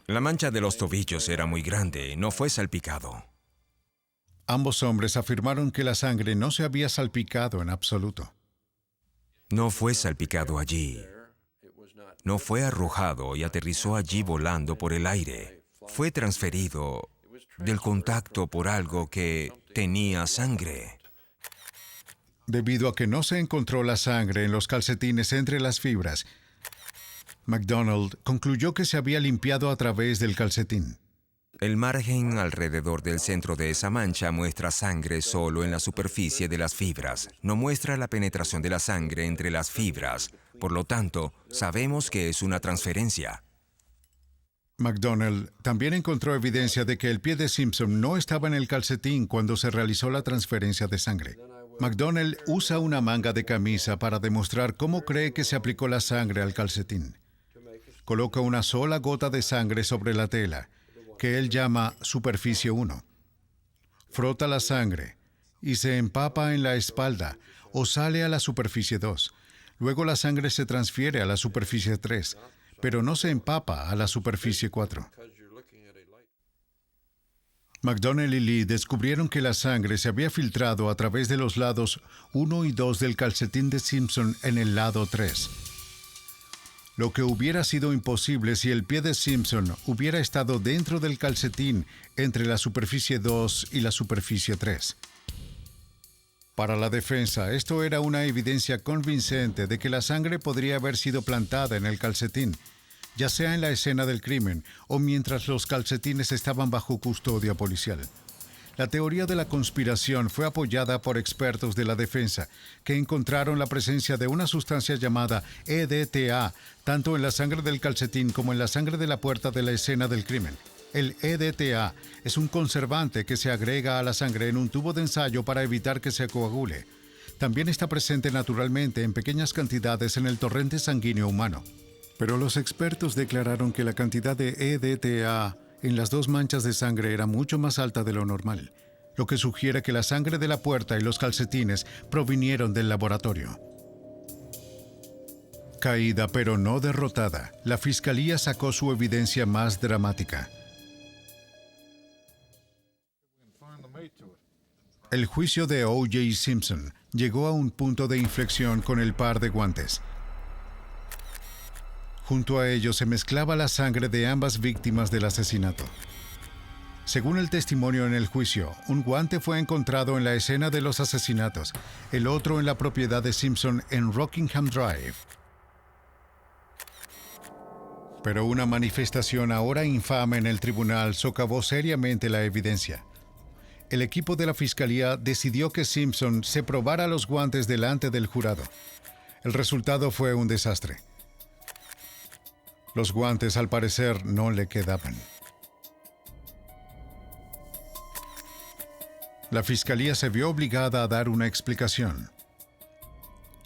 La mancha de los tobillos era muy grande, no fue salpicado. Ambos hombres afirmaron que la sangre no se había salpicado en absoluto. No fue salpicado allí. No fue arrojado y aterrizó allí volando por el aire. Fue transferido del contacto por algo que tenía sangre. Debido a que no se encontró la sangre en los calcetines entre las fibras, McDonald concluyó que se había limpiado a través del calcetín. El margen alrededor del centro de esa mancha muestra sangre solo en la superficie de las fibras. No muestra la penetración de la sangre entre las fibras. Por lo tanto, sabemos que es una transferencia. McDonald también encontró evidencia de que el pie de Simpson no estaba en el calcetín cuando se realizó la transferencia de sangre. McDonald usa una manga de camisa para demostrar cómo cree que se aplicó la sangre al calcetín. Coloca una sola gota de sangre sobre la tela, que él llama superficie 1. Frota la sangre y se empapa en la espalda o sale a la superficie 2. Luego la sangre se transfiere a la superficie 3, pero no se empapa a la superficie 4. McDonald y Lee descubrieron que la sangre se había filtrado a través de los lados 1 y 2 del calcetín de Simpson en el lado 3. Lo que hubiera sido imposible si el pie de Simpson hubiera estado dentro del calcetín entre la superficie 2 y la superficie 3. Para la defensa, esto era una evidencia convincente de que la sangre podría haber sido plantada en el calcetín, ya sea en la escena del crimen o mientras los calcetines estaban bajo custodia policial. La teoría de la conspiración fue apoyada por expertos de la defensa, que encontraron la presencia de una sustancia llamada EDTA, tanto en la sangre del calcetín como en la sangre de la puerta de la escena del crimen. El EDTA es un conservante que se agrega a la sangre en un tubo de ensayo para evitar que se coagule. También está presente naturalmente en pequeñas cantidades en el torrente sanguíneo humano. Pero los expertos declararon que la cantidad de EDTA en las dos manchas de sangre era mucho más alta de lo normal, lo que sugiere que la sangre de la puerta y los calcetines provinieron del laboratorio. Caída pero no derrotada, la fiscalía sacó su evidencia más dramática. El juicio de O.J. Simpson llegó a un punto de inflexión con el par de guantes. Junto a ellos se mezclaba la sangre de ambas víctimas del asesinato. Según el testimonio en el juicio, un guante fue encontrado en la escena de los asesinatos, el otro en la propiedad de Simpson en Rockingham Drive. Pero una manifestación ahora infame en el tribunal socavó seriamente la evidencia. El equipo de la fiscalía decidió que Simpson se probara los guantes delante del jurado. El resultado fue un desastre. Los guantes, al parecer, no le quedaban. La fiscalía se vio obligada a dar una explicación.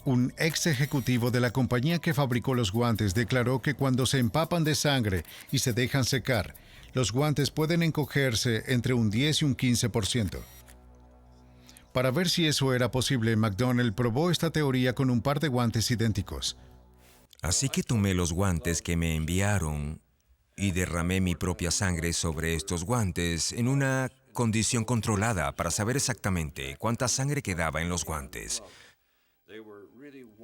Un ex ejecutivo de la compañía que fabricó los guantes declaró que cuando se empapan de sangre y se dejan secar, los guantes pueden encogerse entre un 10 y un 15%. Para ver si eso era posible, McDonald probó esta teoría con un par de guantes idénticos. Así que tomé los guantes que me enviaron y derramé mi propia sangre sobre estos guantes en una condición controlada para saber exactamente cuánta sangre quedaba en los guantes.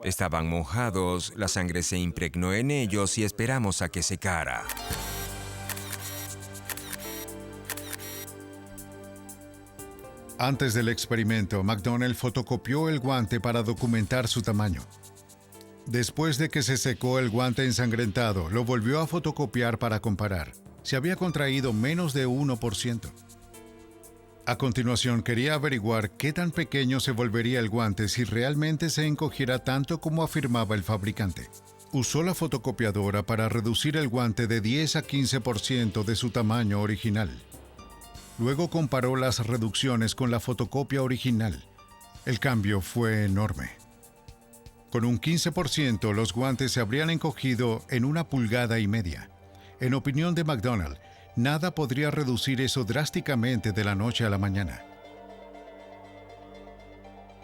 Estaban mojados, la sangre se impregnó en ellos y esperamos a que secara. Antes del experimento, McDonnell fotocopió el guante para documentar su tamaño. Después de que se secó el guante ensangrentado, lo volvió a fotocopiar para comparar. Se había contraído menos de 1%. A continuación, quería averiguar qué tan pequeño se volvería el guante si realmente se encogiera tanto como afirmaba el fabricante. Usó la fotocopiadora para reducir el guante de 10 a 15% de su tamaño original. Luego comparó las reducciones con la fotocopia original. El cambio fue enorme. Con un 15%, los guantes se habrían encogido en 1,5 pulgadas. En opinión de McDonnell, nada podría reducir eso drásticamente de la noche a la mañana.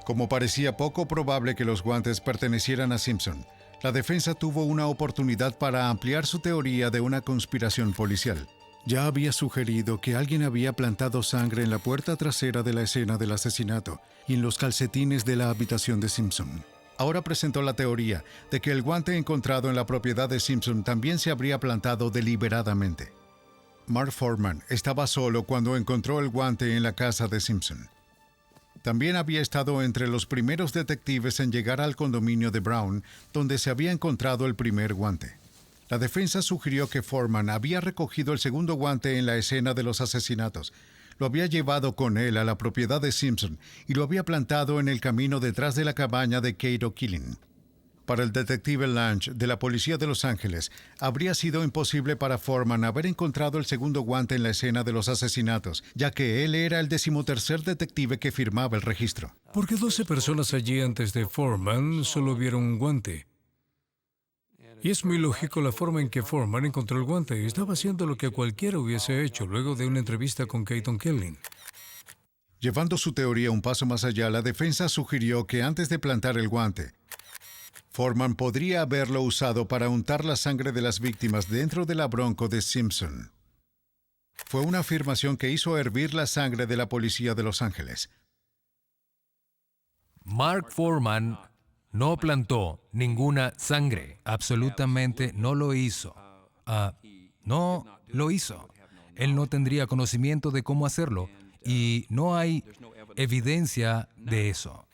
Como parecía poco probable que los guantes pertenecieran a Simpson, la defensa tuvo una oportunidad para ampliar su teoría de una conspiración policial. Ya había sugerido que alguien había plantado sangre en la puerta trasera de la escena del asesinato y en los calcetines de la habitación de Simpson. Ahora presentó la teoría de que el guante encontrado en la propiedad de Simpson también se habría plantado deliberadamente. Mark Foreman estaba solo cuando encontró el guante en la casa de Simpson. También había estado entre los primeros detectives en llegar al condominio de Brown, donde se había encontrado el primer guante. La defensa sugirió que Foreman había recogido el segundo guante en la escena de los asesinatos, lo había llevado con él a la propiedad de Simpson y lo había plantado en el camino detrás de la cabaña de Kate O'Keefe. Para el detective Lange de la Policía de Los Ángeles, habría sido imposible para Foreman haber encontrado el segundo guante en la escena de los asesinatos, ya que él era el 13º detective que firmaba el registro. Porque 12 personas allí antes de Foreman solo vieron un guante. Y es muy lógico la forma en que Foreman encontró el guante. Estaba haciendo lo que cualquiera hubiese hecho luego de una entrevista con Kate O'Keefe. Llevando su teoría un paso más allá, la defensa sugirió que antes de plantar el guante, Foreman podría haberlo usado para untar la sangre de las víctimas dentro de la Bronco de Simpson. Fue una afirmación que hizo hervir la sangre de la policía de Los Ángeles. Mark Foreman no plantó ninguna sangre. Absolutamente no lo hizo. No lo hizo. Él no tendría conocimiento de cómo hacerlo y no hay evidencia de eso.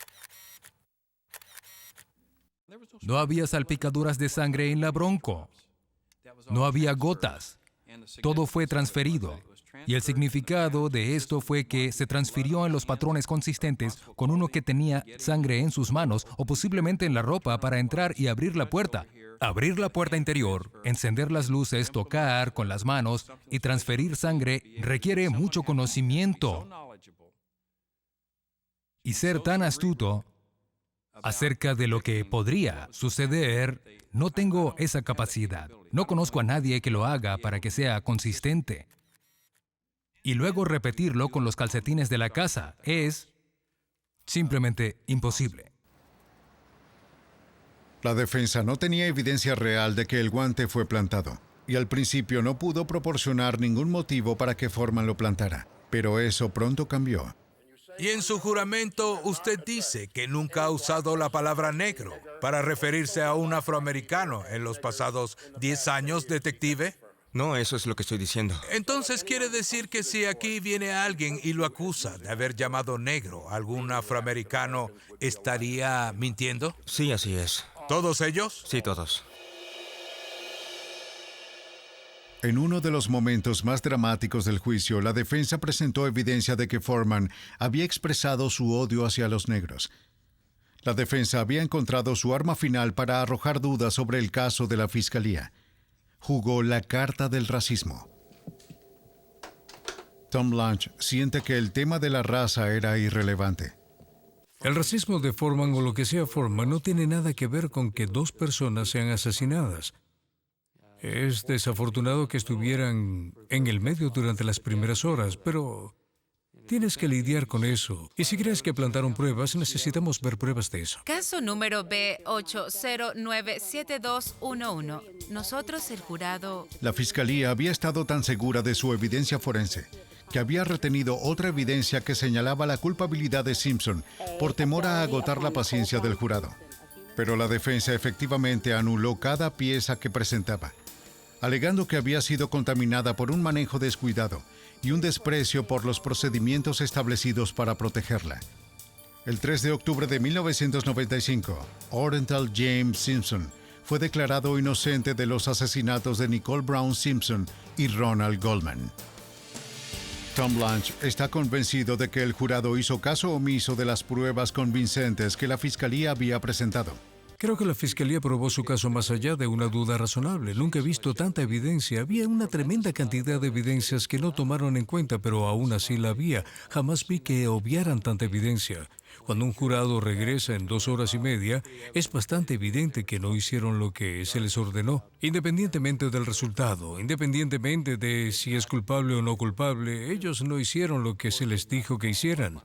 No había salpicaduras de sangre en la Bronco. No había gotas. Todo fue transferido. Y el significado de esto fue que se transfirió en los patrones consistentes con uno que tenía sangre en sus manos o posiblemente en la ropa para entrar y abrir la puerta. Abrir la puerta interior, encender las luces, tocar con las manos y transferir sangre requiere mucho conocimiento. Y ser tan astuto acerca de lo que podría suceder, no tengo esa capacidad. No conozco a nadie que lo haga para que sea consistente. Y luego repetirlo con los calcetines de la casa es simplemente imposible. La defensa no tenía evidencia real de que el guante fue plantado, y al principio no pudo proporcionar ningún motivo para que Foreman lo plantara. Pero eso pronto cambió. Y en su juramento usted dice que nunca ha usado la palabra negro para referirse a un afroamericano en los pasados 10 años, detective. No, eso es lo que estoy diciendo. Entonces quiere decir que si aquí viene alguien y lo acusa de haber llamado negro a algún afroamericano, ¿estaría mintiendo? Sí, así es. ¿Todos ellos? Sí, todos. En uno de los momentos más dramáticos del juicio, la defensa presentó evidencia de que Foreman había expresado su odio hacia los negros. La defensa había encontrado su arma final para arrojar dudas sobre el caso de la fiscalía. Jugó la carta del racismo. Tom Lange siente que el tema de la raza era irrelevante. El racismo de Foreman o lo que sea Foreman no tiene nada que ver con que 2 personas sean asesinadas. Es desafortunado que estuvieran en el medio durante las primeras horas, pero tienes que lidiar con eso. Y si crees que plantaron pruebas, necesitamos ver pruebas de eso. Caso número B8097211. Nosotros, el jurado... La fiscalía había estado tan segura de su evidencia forense que había retenido otra evidencia que señalaba la culpabilidad de Simpson por temor a agotar la paciencia del jurado. Pero la defensa efectivamente anuló cada pieza que presentaba. alegando que había sido contaminada por un manejo descuidado y un desprecio por los procedimientos establecidos para protegerla. El 3 de octubre de 1995, Orenthal James Simpson fue declarado inocente de los asesinatos de Nicole Brown Simpson y Ronald Goldman. Tom Blanche está convencido de que el jurado hizo caso omiso de las pruebas convincentes que la fiscalía había presentado. Creo que la fiscalía probó su caso más allá de una duda razonable. Nunca he visto tanta evidencia. Había una tremenda cantidad de evidencias que no tomaron en cuenta, pero aún así la había. Jamás vi que obviaran tanta evidencia. Cuando un jurado regresa en 2 horas y media, es bastante evidente que no hicieron lo que se les ordenó. Independientemente del resultado, independientemente de si es culpable o no culpable, ellos no hicieron lo que se les dijo que hicieran.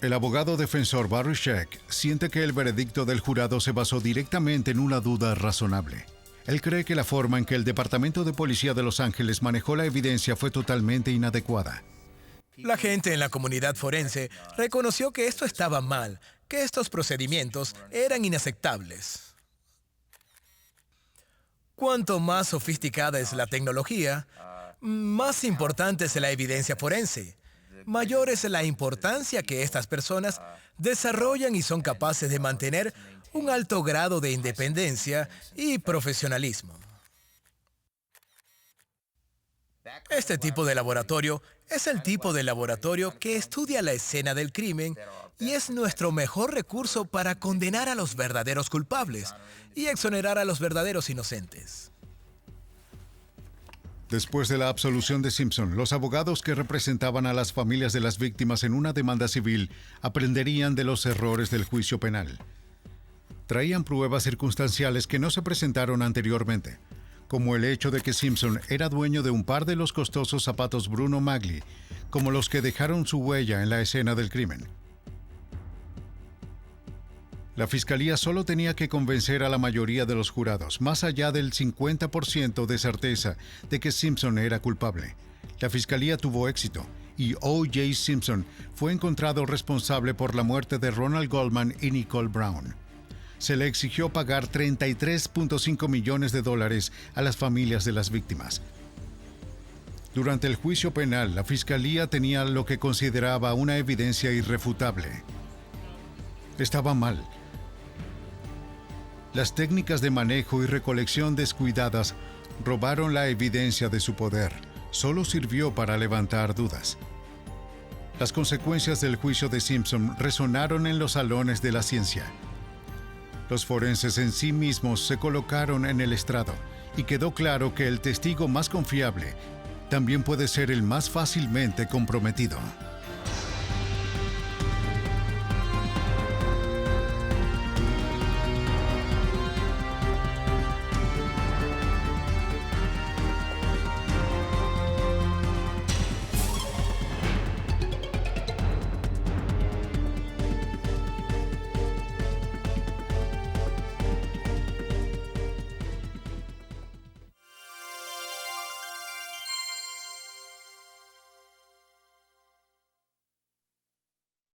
El abogado defensor Barry Scheck siente que el veredicto del jurado se basó directamente en una duda razonable. Él cree que la forma en que el Departamento de Policía de Los Ángeles manejó la evidencia fue totalmente inadecuada. La gente en la comunidad forense reconoció que esto estaba mal, que estos procedimientos eran inaceptables. Cuanto más sofisticada es la tecnología, más importante es la evidencia forense. Mayor es la importancia que estas personas desarrollan y son capaces de mantener un alto grado de independencia y profesionalismo. Este tipo de laboratorio es el tipo de laboratorio que estudia la escena del crimen y es nuestro mejor recurso para condenar a los verdaderos culpables y exonerar a los verdaderos inocentes. Después de la absolución de Simpson, los abogados que representaban a las familias de las víctimas en una demanda civil aprenderían de los errores del juicio penal. Traían pruebas circunstanciales que no se presentaron anteriormente, como el hecho de que Simpson era dueño de un par de los costosos zapatos Bruno Magli, como los que dejaron su huella en la escena del crimen. La fiscalía solo tenía que convencer a la mayoría de los jurados, más allá del 50% de certeza de que Simpson era culpable. La fiscalía tuvo éxito y O.J. Simpson fue encontrado responsable por la muerte de Ronald Goldman y Nicole Brown. Se le exigió pagar $33.5 millones a las familias de las víctimas. Durante el juicio penal, la fiscalía tenía lo que consideraba una evidencia irrefutable. Estaba mal. Las técnicas de manejo y recolección descuidadas robaron la evidencia de su poder. Solo sirvió para levantar dudas. Las consecuencias del juicio de Simpson resonaron en los salones de la ciencia. Los forenses en sí mismos se colocaron en el estrado y quedó claro que el testigo más confiable también puede ser el más fácilmente comprometido.